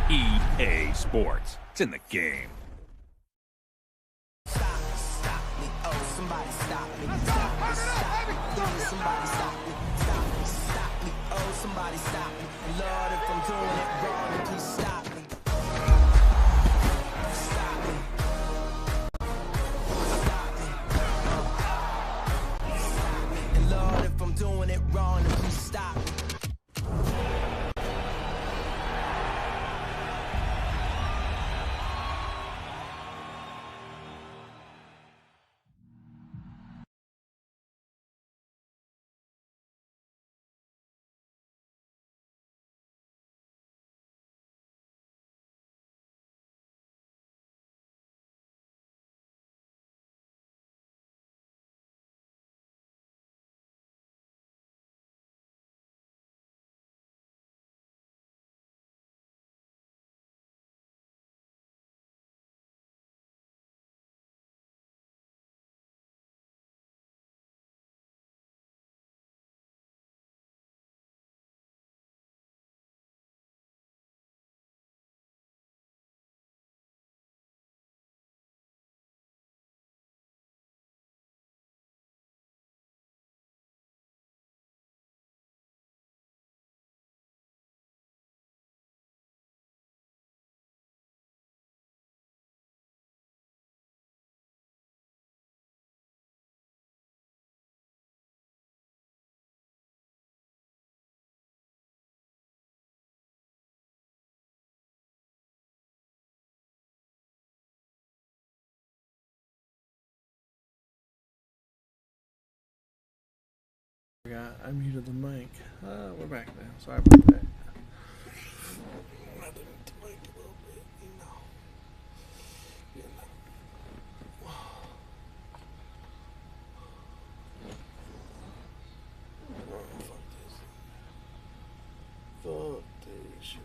EA Sports. It's in the game. Stop me, oh, somebody stop me. Stop me, stop me, somebody stop me. Stop me, oh, somebody stop me. Lord, if I'm doing it wrong, then please stop me. Stop me. Stop me. And Lord, if I'm doing it wrong, then please stop me. I muted the mic. We're back now. Sorry about that. I did the mic a little bit, you know. Oh, fuck this. Fuck this shit.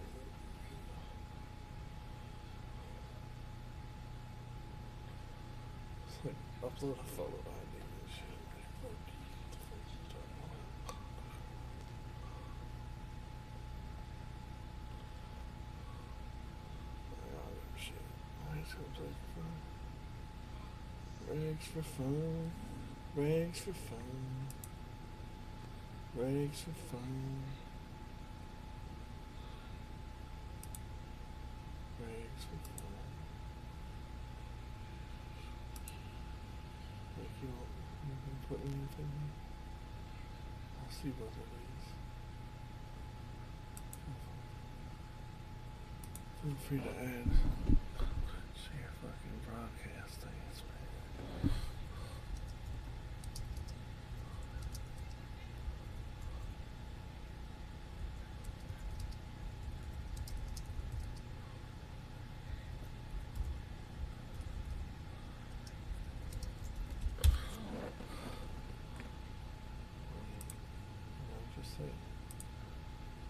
It's like upload a photo ID and shit. Regs for fun. Regs for fun. Regs for fun. Regs for fun. Like you don't put anything. I'll see what it is. Feel free to add. Share fucking broadcast things, man.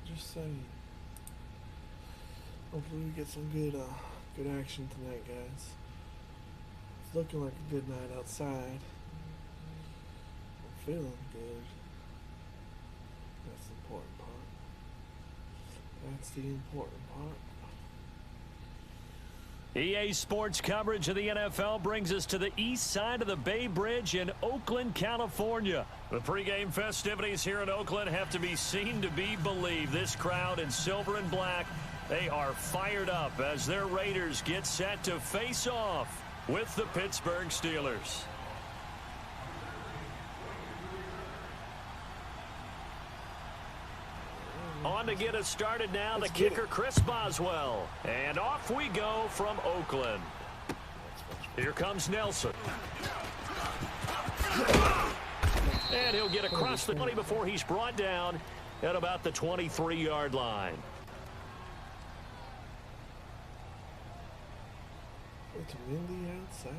Just saying. Hopefully we get some good action tonight, guys. It's looking like a good night outside. I'm feeling good. That's the important part. That's the important part. EA Sports coverage of the NFL brings us to the east side of the Bay Bridge in Oakland, California. The pregame festivities here in Oakland have to be seen to be believed. This crowd in silver and black, they are fired up as their Raiders get set to face off with the Pittsburgh Steelers. On to get us started now, the kicker, Chris Boswell. And off we go from Oakland. Here comes Nelson. And he'll get across the 20 before he's brought down at about the 23-yard line. too windy outside.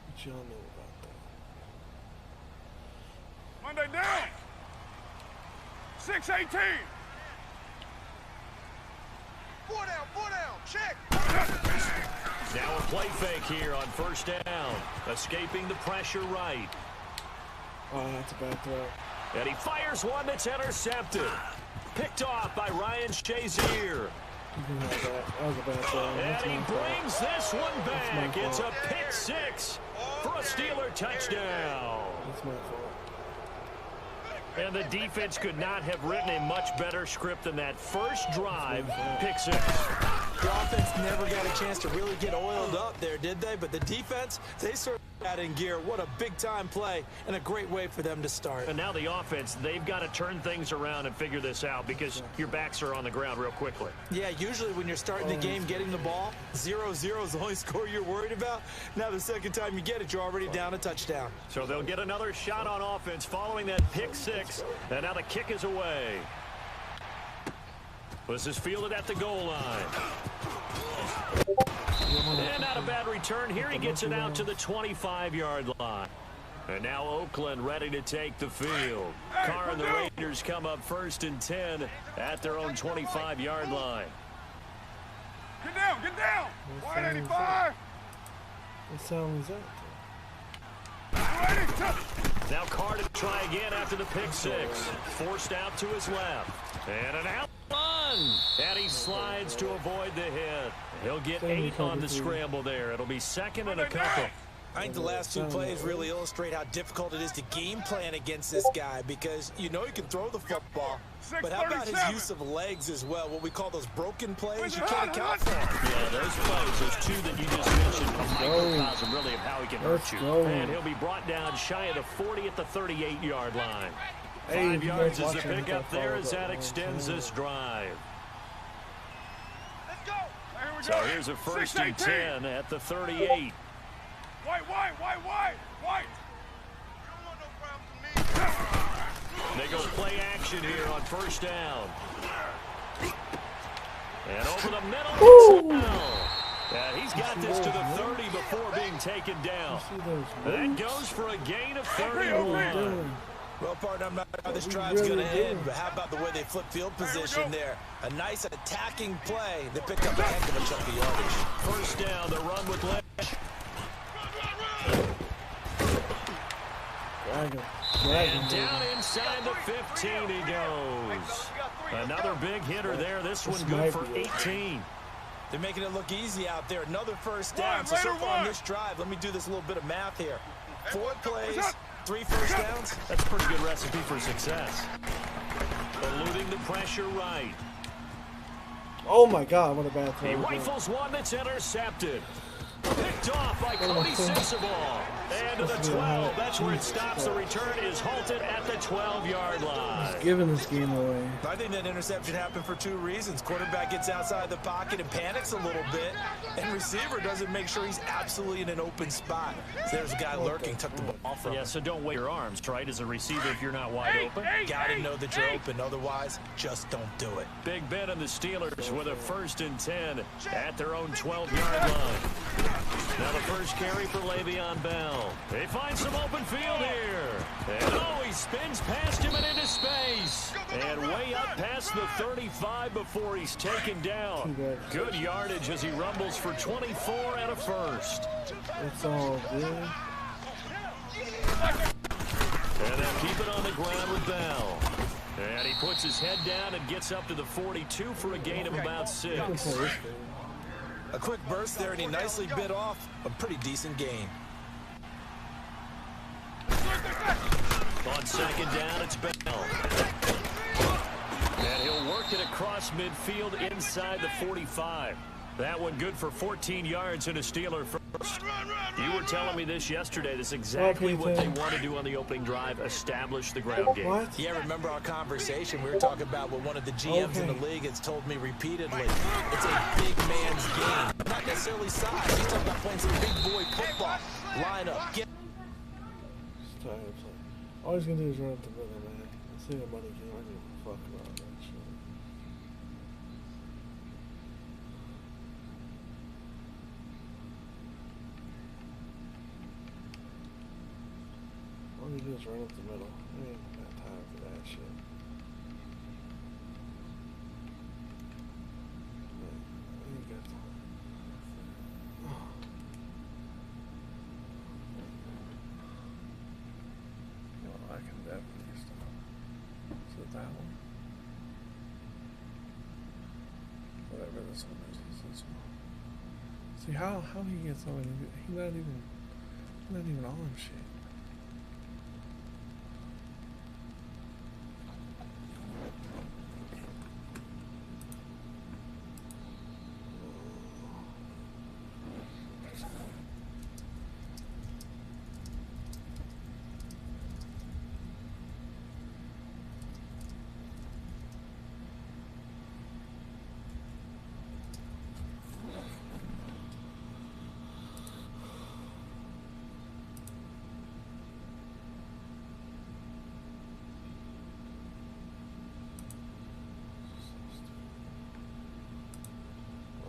What y'all know about that? Monday down. 6-18. 4 down, check. Now a play fake here on first down. Escaping the pressure right. Oh, that's a bad throw. And he fires one that's intercepted. Picked off by Ryan Shazier. You can have that. That was a bad throw. And he brings this one back. It's a pick six for a Steeler touchdown. That's my fault. And the defense could not have written a much better script than that first drive. Pick six. The offense never got a chance to really get oiled up there, did they? But the defense, they sort of got in gear. What a big-time play and a great way for them to start. And now the offense, they've got to turn things around and figure this out because your backs are on the ground real quickly. Yeah, usually when you're starting the game getting the ball, 0-0 is the only score you're worried about. Now the second time you get it, you're already down a touchdown. So they'll get another shot on offense following that pick six. And now the kick is away. This is fielded at the goal line. And not a bad return here. He gets it out to the 25-yard line. And now Oakland ready to take the field. Carr and the Raiders come up 1st and 10 at their own 25-yard line. Get down, get down. 185. What sound was that? Now Carr to try again after the pick six. Forced out to his left. And an out run. And he slides to avoid the hit. He'll get 8 on the scramble there. It'll be 2nd and a couple. I think the last two plays really illustrate how difficult it is to game plan against this guy because you know he can throw the football, but how about his use of legs as well, what we call those broken plays? You can't account for them. Yeah, those plays, those two that you just mentioned, a microcosm really of how he can hurt you. And he'll be brought down shy of the 40 at the 38-yard line. 5 yards is the pickup there as that extends this drive. Let's go. So here's a 1st and 10 at the 38. White. They go play action here on first down. And over the middle. And he's got this to the 30 before being taken down. That goes for a gain of 31. Well, partner, I'm not sure how this drive's going to end, but how about the way they flip field position there? A nice attacking play. They pick up a heck of a chunk of yardage. First down, the run with Lynch. And down inside the 15 he goes. Another big hitter there. This one good for 18. They're making it look easy out there. Another first down. So far on this drive, let me do this little bit of math here. 4 plays, 3 first downs. That's a pretty good recipe for success. Eluding the pressure right. Oh my God, what a bad throw. He rifles one that's intercepted. Picked off by Cody Sensabaugh. And to the 12. That's where it stops. The return is halted at the 12-yard line. He's giving this game away. I think that interception happened for 2 reasons. Quarterback gets outside the pocket and panics a little bit. And receiver doesn't make sure he's absolutely in an open spot. So there's a guy lurking, took the ball from him. Yeah, so don't wait your arms, right, as a receiver if you're not wide open. Gotta know that you're open. Otherwise, just don't do it. Big Ben and the Steelers with a 1st and 10 at their own 12-yard line. Now the first carry for Le'Veon Bell. They find some open field here. And he spins past him and into space. And way up past the 35 before he's taken down. Good yardage as he rumbles for 24 and a first. It's all good. And they'll keep it on the ground with Bell. And he puts his head down and gets up to the 42 for a gain of about 6. A quick burst there, and he nicely bit off a pretty decent gain. On second down, it's Bell. And he'll work it across midfield inside the 45. That one good for 14 yards and a Steeler first. You were telling me this yesterday. This is exactly what they want to do on the opening drive, establish the ground game. What? Yeah, remember our conversation? We were talking about what one of the GMs in the league has told me repeatedly. It's a big man's game. Not necessarily size. He's talking about playing some big boy football. Line up. Get. All he's going to do is run up the middle, man. Let's see the money game. I don't give a fuck about that shit. We just run up the middle. We ain't got time for that shit. We ain't got time. Well, I can definitely stop. So that one. Whatever this one is this one. See how he gets on? He's not even on shit.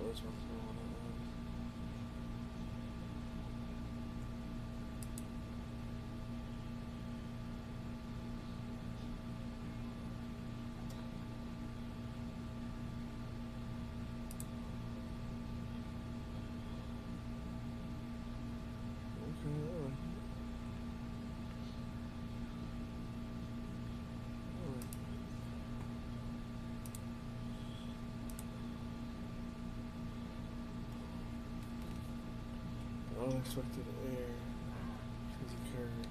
This one's the one I want. Okay, alright. Unexpected air has occurred.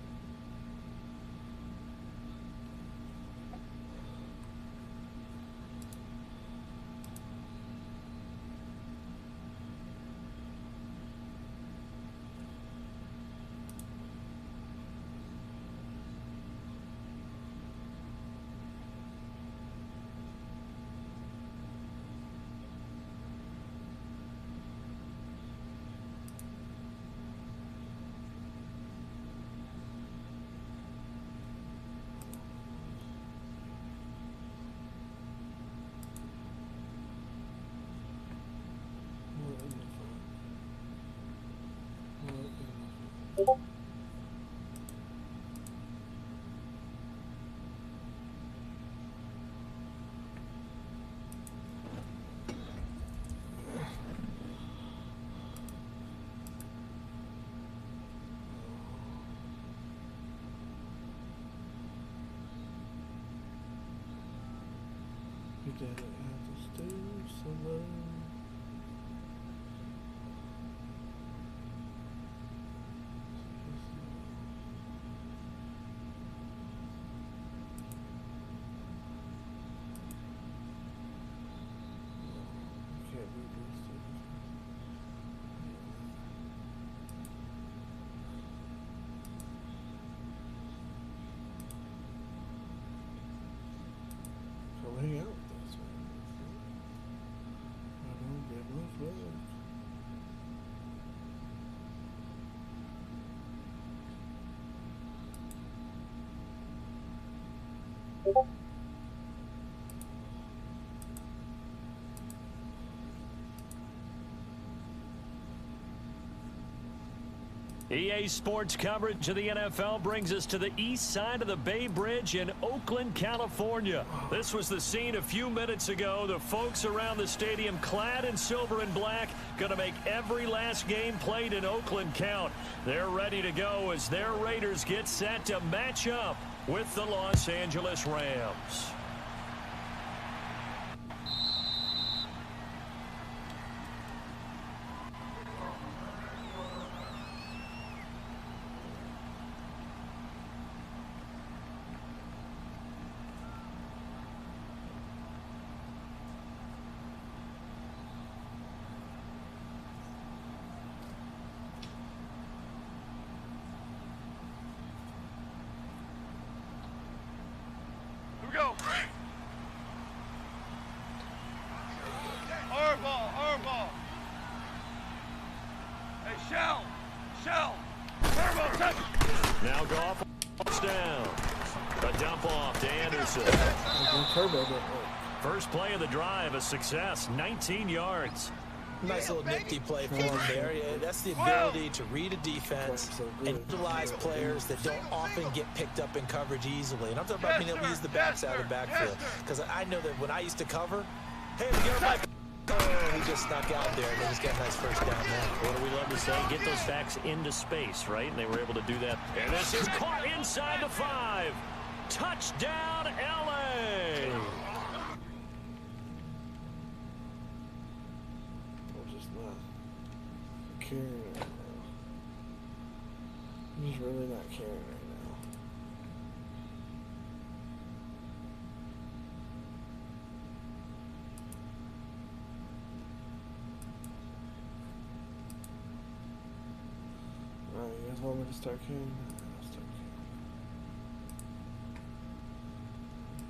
You gotta have to stay somewhere. Can't be boosted. Come hang out with us, man. I don't get my flag. EA Sports coverage of the NFL brings us to the east side of the Bay Bridge in Oakland, California. This was the scene a few minutes ago. The folks around the stadium clad in silver and black going to make every last game played in Oakland count. They're ready to go as their Raiders get set to match up with the Los Angeles Rams. Go. Arm ball. Hey, Shell. Turbo, touch. Now Goff down. A dump off to Anderson. Turbo. First play of the drive, a success, 19 yards. Nice little nifty play for him there. Yeah, that's the ability to read a defense and utilize players that don't often get picked up in coverage easily. And I'm talking about being able to use the backside of the backfield. Because I know that when I used to cover, hey, get my he just snuck out there and they just got a nice first down there. What do we love to say? Get those backs into space, right? And they were able to do that. And this is caught inside the 5. Touchdown, LA! I'm just not caring right now. I'm just really not caring right now. Alright, you guys want me to start caring? I'll start caring.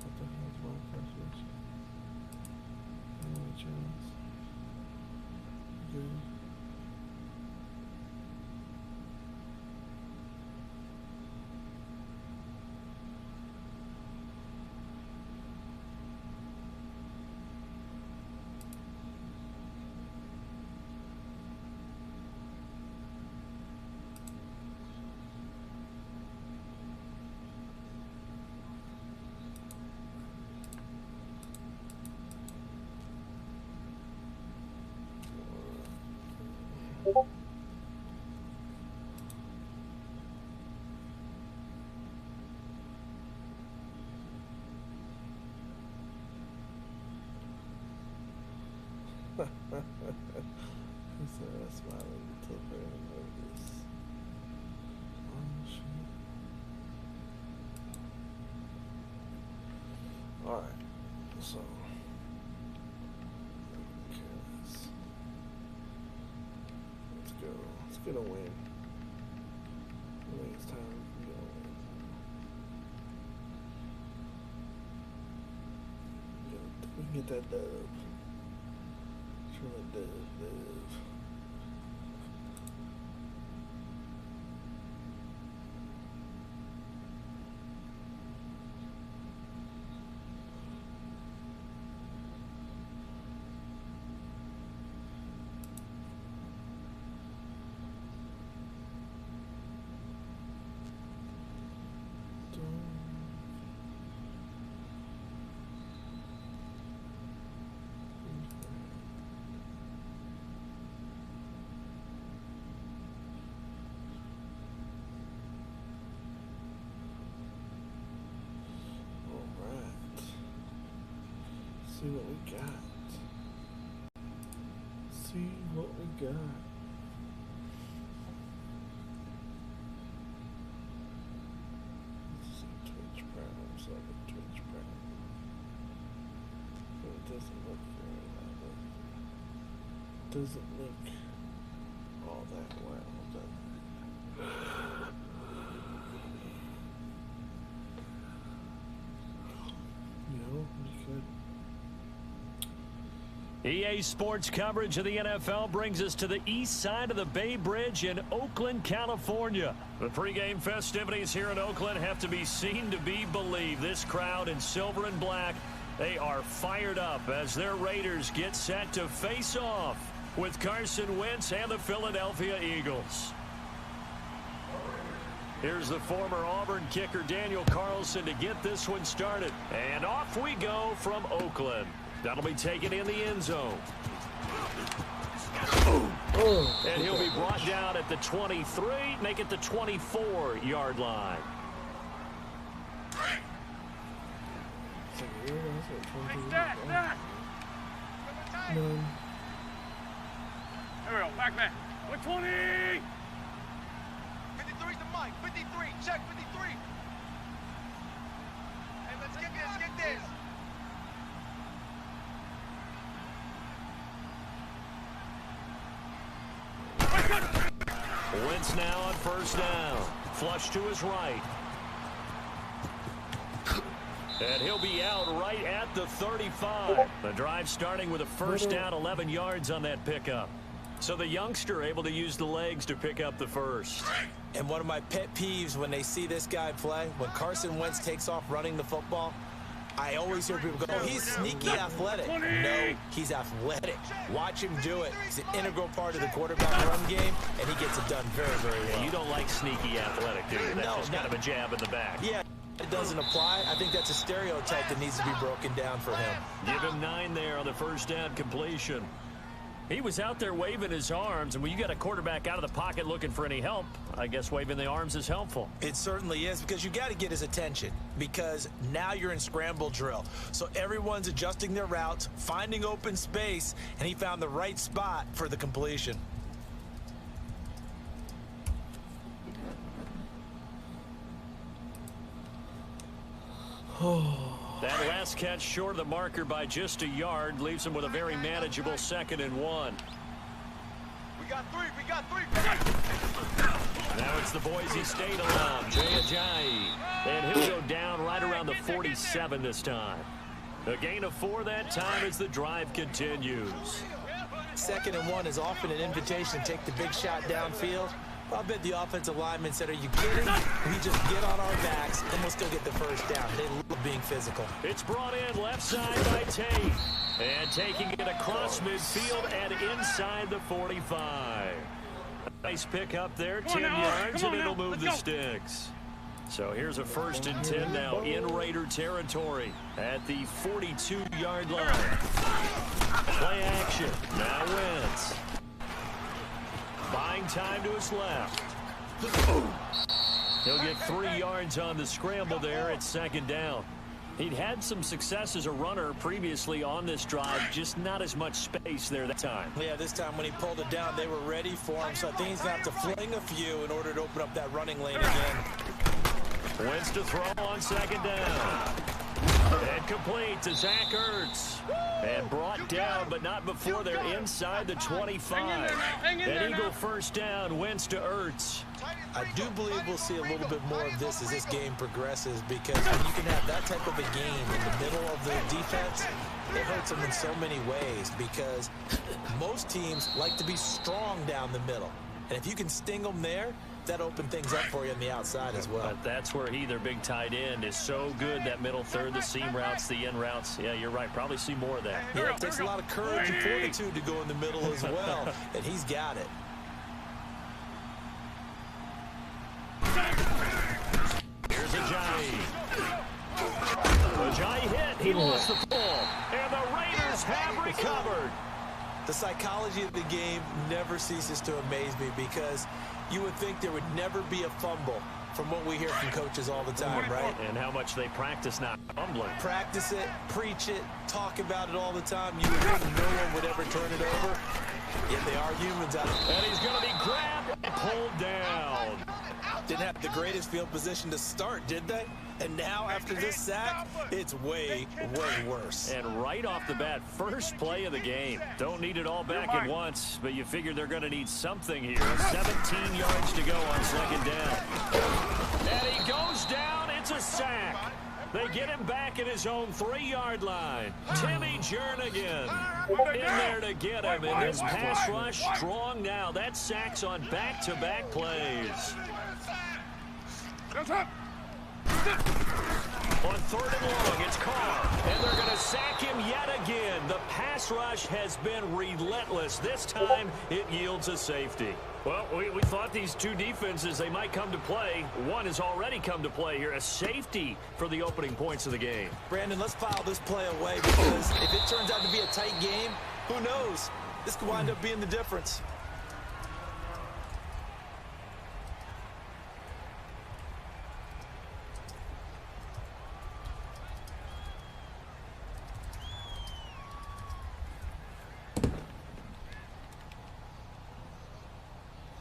What the hell is wrong with this? Any chance? Good. He's smiling until very nervous. Oh shit. Alright, so careless. Let's go. Let's get a win. I think it's time to get a win. We can get that dub. Live. See what we got. See what we got. This is a Twitch Prime, so I get Twitch Prime. But it doesn't look very well. It doesn't look all that well, does it? No, we could. EA Sports coverage of the NFL brings us to the east side of the Bay Bridge in Oakland, California. The pregame festivities here in Oakland have to be seen to be believed. This crowd in silver and black, they are fired up as their Raiders get set to face off with Carson Wentz and the Philadelphia Eagles. Here's the former Auburn kicker Daniel Carlson to get this one started. And off we go from Oakland. That'll be taken in the end zone. And he'll be brought down at the 23, make it the 24-yard line. None. There we go, back man. 120! 53's the mic, 53, check 53. Hey, let's get this. Wentz now on first down. Flush to his right. And he'll be out right at the 35. The drive starting with a first down, 11 yards on that pickup. So the youngster able to use the legs to pick up the first. And one of my pet peeves when they see this guy play, when Carson Wentz takes off running the football, I always hear people go, oh, he's sneaky athletic. No, he's athletic. Watch him do it. He's an integral part of the quarterback run game, and he gets it done very, very well. You don't like sneaky athletic, do you? That's just kind of a jab in the back. Yeah, it doesn't apply. I think that's a stereotype that needs to be broken down for him. Give him 9 there on the first down completion. He was out there waving his arms, and when you got a quarterback out of the pocket looking for any help, I guess waving the arms is helpful. It certainly is, because you got to get his attention, because now you're in scramble drill. So everyone's adjusting their routes, finding open space, and he found the right spot for the completion. That last catch short of the marker by just a yard leaves him with a very manageable 2nd and 1. We got three. Now it's the Boise State alum, Jay Ajayi. And he'll go down right around the 47 this time. A gain of 4 that time as the drive continues. 2nd and 1 is often an invitation to take the big shot downfield. I bet the offensive lineman said, are you kidding? We just get on our backs and we'll still get the first down. They love being physical. It's brought in left side by Tate. And taking it across midfield and inside the 45. Nice pick up there, 10 yards, and it'll move the sticks. So here's a 1st and 10 now in Raider territory at the 42-yard line. Play action. Now Wentz. Buying time to his left. He'll get 3 yards on the scramble there at 2nd down. He'd had some success as a runner previously on this drive, just not as much space there that time. Yeah, this time when he pulled it down, they were ready for him, so I think he's going to have to fling a few in order to open up that running lane again. Wentz to throw on 2nd down. And complete to Zach Ertz. And brought down, but not before they're inside the 25. An Eagle first down, Wentz to Ertz. I do believe we'll see a little bit more of this as this game progresses, because when you can have that type of a game in the middle of the defense, it hurts them in so many ways, because most teams like to be strong down the middle. And if you can sting them there, that open things up for you on the outside as well. But that's where their big tight end, is so good, that middle third, the seam routes, the in routes. Yeah, you're right. Probably see more of that. Yeah, it takes a lot of courage and fortitude to go in the middle as well, and he's got it. Here's Ajayi. Ajayi hit. He lost the ball. And the Raiders have recovered. The psychology of the game never ceases to amaze me, because you would think there would never be a fumble from what we hear from coaches all the time, right? And how much they practice not fumbling. Practice it, preach it, talk about it all the time. You would think no one would ever turn it over. Yet they are humans out there. And he's going to be grabbed and pulled down. Didn't have the greatest field position to start, did they? And now, after this sack, it's way, way worse. And right off the bat, first play of the game. Don't need it all back at once, but you figure they're going to need something here. 17 yards to go on 2nd down. And he goes down. It's a sack. They get him back at his own 3-yard line. Timmy Jernigan in there to get him. And his pass rush strong now. That sack's on back-to-back plays. On 3rd and long, it's Carr, and they're going to sack him yet again. The pass rush has been relentless. This time, it yields a safety. Well, we thought these two defenses, they might come to play. One has already come to play here, a safety for the opening points of the game. Brandon, let's file this play away, because if it turns out to be a tight game, who knows? This could wind up being the difference.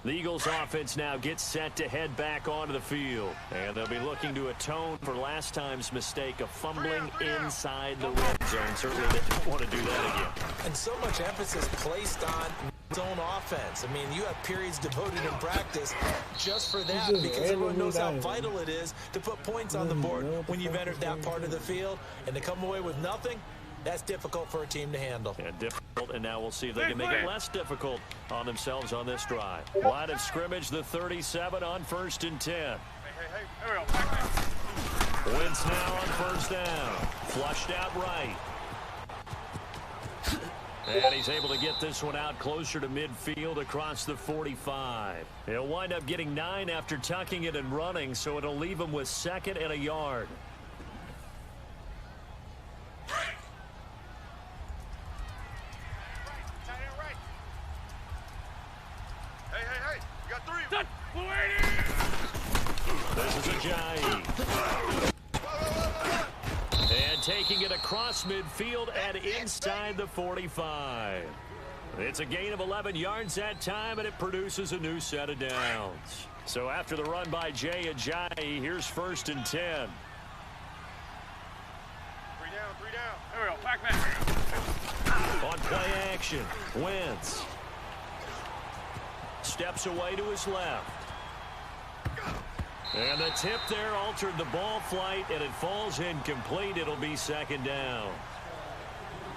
The Eagles offense now gets set to head back onto the field. And they'll be looking to atone for last time's mistake of fumbling inside the red zone. Certainly they don't want to do that again. And so much emphasis placed on zone offense. I mean, you have periods devoted in practice just for that, because everyone knows how vital it is to put points on the board when you've entered that part of the field. And to come away with nothing, that's difficult for a team to handle. Yeah, difficult, and now we'll see if they can make it less difficult on themselves on this drive. Line of scrimmage, the 37 on 1st and 10. Hey, here we go. Wentz now on first down. Flushed out right. And he's able to get this one out closer to midfield across the 45. He'll wind up getting 9 after tucking it and running, so it'll leave him with 2nd and a yard. Hey, you got 3. This is Ajayi. And taking it across midfield and inside the 45. It's a gain of 11 yards that time, and it produces a new set of downs. So after the run by Jay Ajayi, here's 1st and 10. 3 down. There we go. Back man. On play action, Wentz. Steps away to his left. And the tip there altered the ball flight, and it falls incomplete. It'll be 2nd down.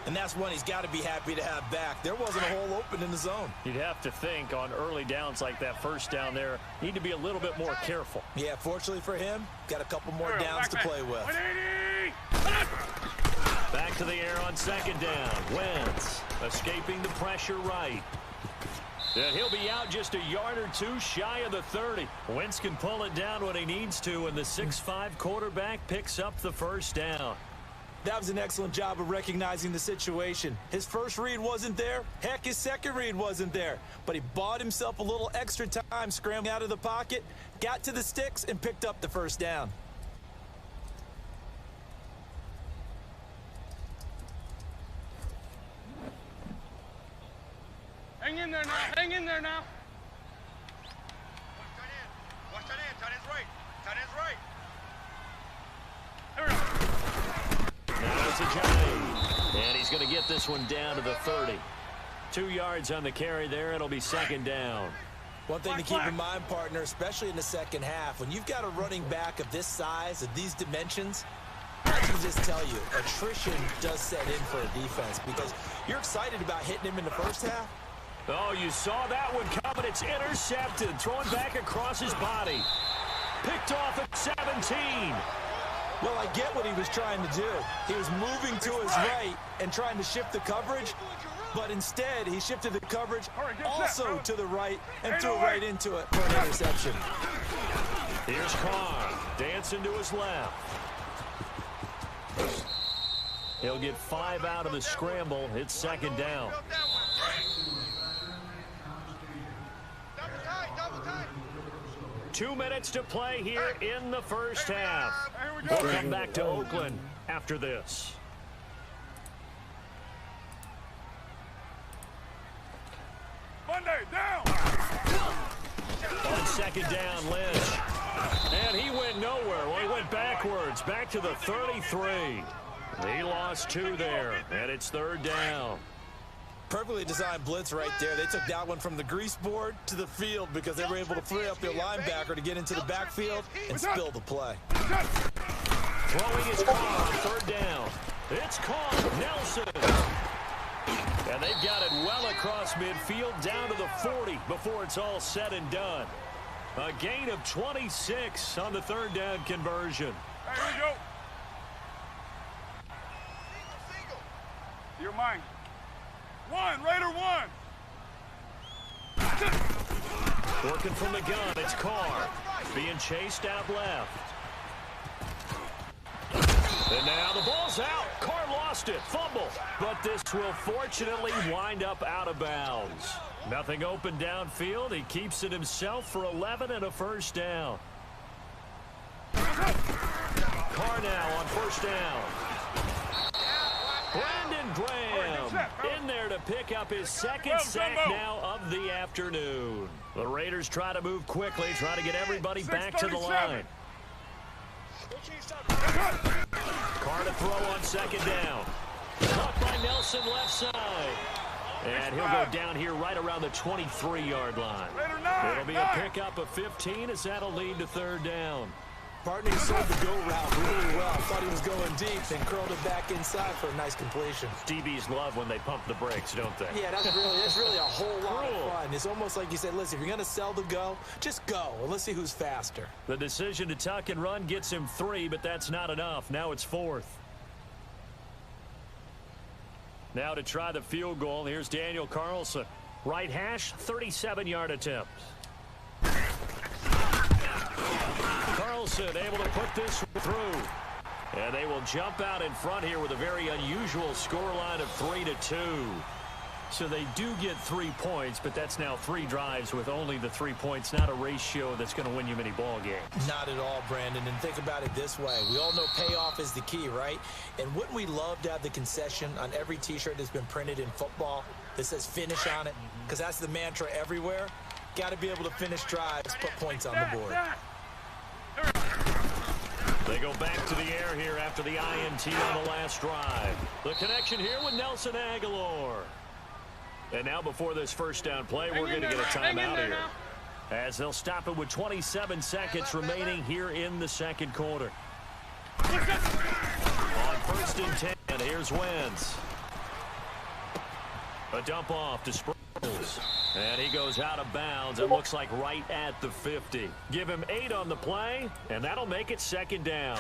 And that's one he's got to be happy to have back. There wasn't a hole open in the zone. You'd have to think on early downs like that first down there, need to be a little bit more careful. Yeah, fortunately for him, got a couple more downs to play with. 180. Back to the air on 2nd down. Wentz escaping the pressure right. And he'll be out just a yard or 2 shy of the 30. Wentz can pull it down when he needs to, and the 6'5" quarterback picks up the first down. That was an excellent job of recognizing the situation. His first read wasn't there. Heck, his second read wasn't there. But he bought himself a little extra time scrambling out of the pocket, got to the sticks, and picked up the first down. Hang in there now. Hang in there now. Watch tight end. Tight end's right. Tight end's right. There we go. Now it's Ajayi. And he's going to get this one down to the 30. 2 yards on the carry there. It'll be 2nd down. One thing to keep in mind, partner, especially in the second half, when you've got a running back of this size, of these dimensions, I can just tell you, attrition does set in for a defense because you're excited about hitting him in the first half. Oh, you saw that one coming. It's intercepted. Thrown back across his body. Picked off at 17. Well, I get what he was trying to do. He was moving to his right and trying to shift the coverage, but instead he shifted the coverage also to the right and threw right into it for an interception. Here's Carr. Dancing to his left. He'll get 5 out of the scramble. It's 2nd down. 2 minutes to play here in the first half. We'll come back to Oakland after this. Monday, down. On 2nd down, Lynch. And he went nowhere. Well, he went backwards, back to the 33. He lost 2 there, and it's 3rd down. Perfectly designed blitz right there. They took that one from the grease board to the field because they were able to free up their linebacker to get into the backfield and spill the play. Throwing his Carr on 3rd down. It's Carr, Nelson. And they've got it well across midfield down to the 40 before it's all said and done. A gain of 26 on the 3rd down conversion. Hey, here we go. You're mine. 1, Raider 1. Working from the gun, it's Carr. Being chased out left. And now the ball's out. Carr lost it. Fumble. But this will fortunately wind up out of bounds. Nothing open downfield. He keeps it himself for 11 and a first down. Carr now on first down. Brandon Graham in there to pick up his 2nd sack now of the afternoon. The Raiders try to move quickly, try to get everybody back to the line. Carr to throw on 2nd down. Caught by Nelson left side. And he'll go down here right around the 23-yard line. It'll be a pickup of 15 as that'll lead to 3rd down. Partner, he sold the go route really well. Thought he was going deep and curled it back inside for a nice completion. DBs love when they pump the brakes, don't they? Yeah, that's really a whole lot of fun. It's almost like you said, listen, if you're going to sell the go, just go, and let's see who's faster. The decision to tuck and run gets him 3, but that's not enough. Now it's 4th. Now to try the field goal, here's Daniel Carlson. Right hash, 37-yard attempt. Carlson able to put this through. And they will jump out in front here with a very unusual scoreline of 3-2. So they do get 3 points, but that's now 3 drives with only the 3 points, not a ratio that's going to win you many ball games. Not at all, Brandon. And think about it this way. We all know payoff is the key, right? And wouldn't we love to have the concession on every T-shirt that's been printed in football that says finish on it? Because that's the mantra everywhere. Got to be able to finish drives, put points on the board. They go back to the air here after the INT on the last drive. The connection here with Nelson Aguilar. And now before this first down play, we're going to get a timeout here. As they'll stop it with 27 seconds remaining here in the second quarter. On 1st and 10, here's Wentz. A dump off to Sproles. And he goes out of bounds. It looks like right at the 50. Give him 8 on the play, and that'll make it 2nd down.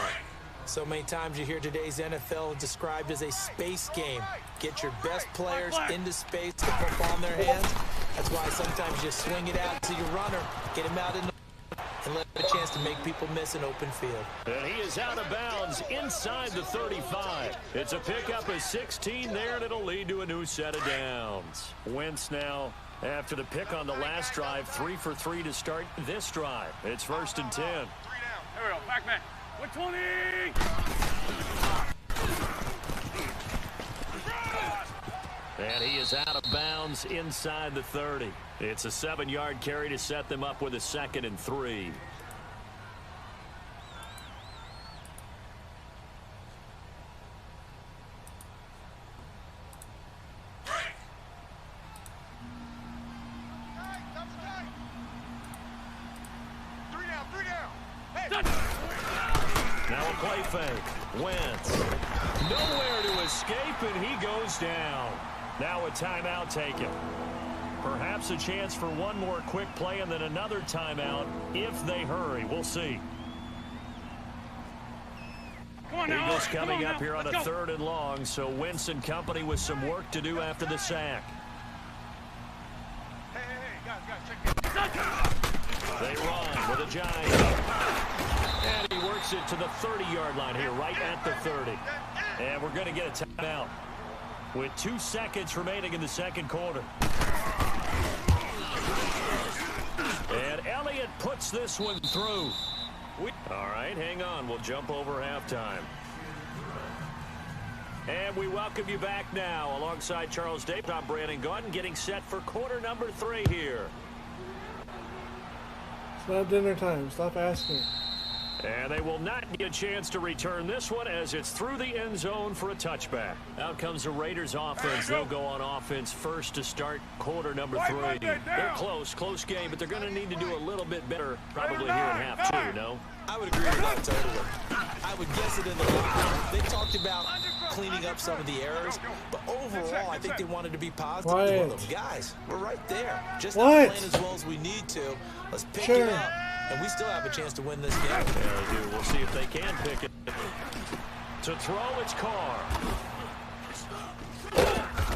So many times you hear today's NFL described as a space game. Get your best players into space to put on their hands. That's why sometimes you swing it out to your runner, get him out in the and let him a chance to make people miss an open field. And he is out of bounds inside the 35. It's a pickup of 16 there, and it'll lead to a new set of downs. Wentz now, after the pick on the last drive, 3 for 3 to start this drive. It's 1st and 10. 3 down. There we go. Back man. 120! And he is out of bounds inside the 30. It's a 7-yard carry to set them up with a 2nd and 3. Now a play fake. Wentz. Nowhere to escape, and he goes down. Now a timeout taken. Perhaps a chance for one more quick play and then another timeout if they hurry. We'll see. Eagles coming up here on a 3rd and long, so Wentz and company with some work to do after the sack. Hey, guys, check me. They run with a giant. And he works it to the 30-yard line here, right at the 30. And we're going to get a timeout with 2 seconds remaining in the second quarter. And Elliott puts this one through. All right, hang on. We'll jump over halftime. And we welcome you back now alongside Charles Davis. I'm Brandon Gaudin getting set for quarter number 3 here. It's not dinner time. Stop asking. And they will not get a chance to return this one as it's through the end zone for a touchback. Out comes the Raiders offense. They'll go on offense first to start quarter number 3. They're close game, but they're going to need to do a little bit better probably here in half 2, no? I would agree with that totally. I would guess it in the locker room. They talked about cleaning up some of the errors, but overall, I think they wanted to be positive with them. Guys, we're right there. Just not playing as well as we need to. Let's pick it up. And we still have a chance to win this game. Yeah, they do. We'll see if they can pick it. To throw, it's Carr.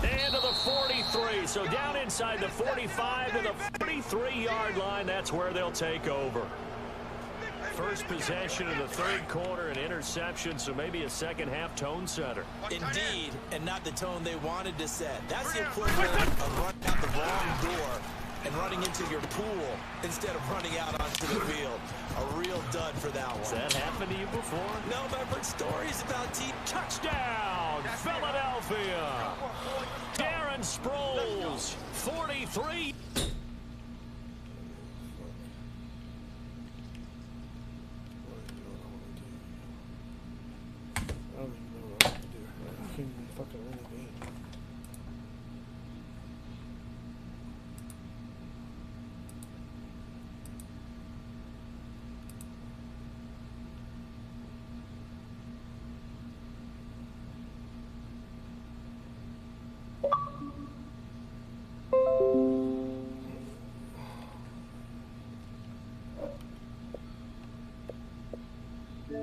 And to the 43. So down inside the 45 to the 43-yard line. That's where they'll take over. First possession of the 3rd quarter, an interception, so maybe a second-half tone setter. Indeed, and not the tone they wanted to set. That's the equivalent of running out the wrong door and running into your pool instead of running out onto the field. A real dud for that one. Has that happened to you before? No, but I've heard stories about team. Touchdown, Philadelphia. Darren Sproles, 43. I don't even know what I'm going to do. I can't even fucking win the game. I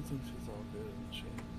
think she's all good in shape.